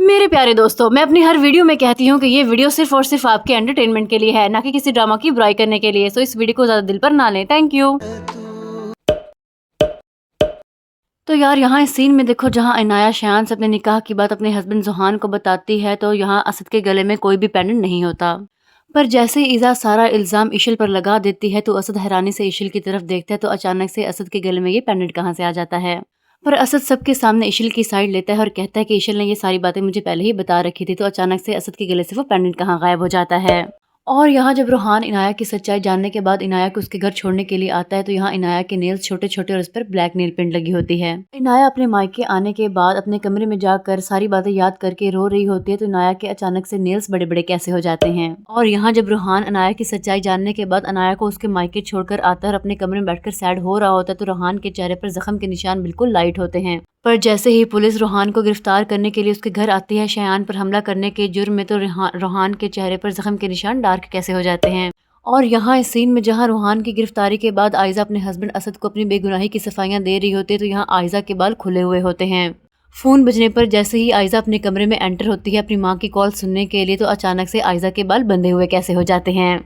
मेरे प्यारे दोस्तों, मैं अपनी हर वीडियो में कहती हूँ कि ये वीडियो सिर्फ और सिर्फ आपके एंटरटेनमेंट के लिए है, ना कि किसी ड्रामा की बुराई करने के लिए। सो इस वीडियो को ज़्यादा दिल पर ना लें। Thank you. तो यार यहाँ इस सीन में देखो, जहाँ इनाया शायान से अपने निकाह की बात अपने हस्बैंड ज़ुहान को बताती है तो यहाँ असद के गले में कोई भी पेंडेंट नहीं होता। पर जैसे ही ईज़ा सारा इल्ज़ाम इशिल पर लगा देती है तो असद हैरानी से इशिल की तरफ देखता है तो अचानक से असद के गले में ये पेंडेंट कहाँ से आ जाता है। पर असद सबके सामने इशिल की साइड लेता है और कहता है कि इशिल ने ये सारी बातें मुझे पहले ही बता रखी थी। तो अचानक से असद के गले से वो पेंडेंट कहाँ गायब हो जाता है। और यहाँ जब रूहान इनाया की सच्चाई जानने के बाद इनाया को उसके घर छोड़ने के लिए आता है तो यहाँ इनाया के नेल्स छोटे छोटे और उस पर ब्लैक नेल पेंट लगी होती है। इनाया अपने मायके आने के बाद अपने कमरे में जाकर सारी बातें याद करके रो रही होती है तो इनाया के अचानक से नेल्स बड़े बड़े कैसे हो जाते हैं। और यहाँ जब रूहान इनाया की सच्चाई जानने के बाद इनाया को उसके मायके छोड़कर आता है और अपने कमरे में बैठकर सैड हो रहा होता है तो रूहान के चेहरे पर जख्म के निशान बिल्कुल लाइट होते हैं। पर जैसे ही पुलिस रूहान को गिरफ्तार करने के लिए उसके घर आती है शायान पर हमला करने के जुर्म में तो रूहान के चेहरे पर जख्म के निशान डार्क कैसे हो जाते हैं। और यहाँ इस सीन में जहाँ रूहान की गिरफ्तारी के बाद आयजा अपने हस्बैंड असद को अपनी बेगुनाही की सफाइयाँ दे रही होती है तो यहाँ आयजा के बाल खुले हुए होते हैं। फ़ोन बजने पर जैसे ही आयजा अपने कमरे में एंटर होती है अपनी माँ की कॉल सुनने के लिए तो अचानक से आयजा के बाल बंधे हुए कैसे हो जाते हैं।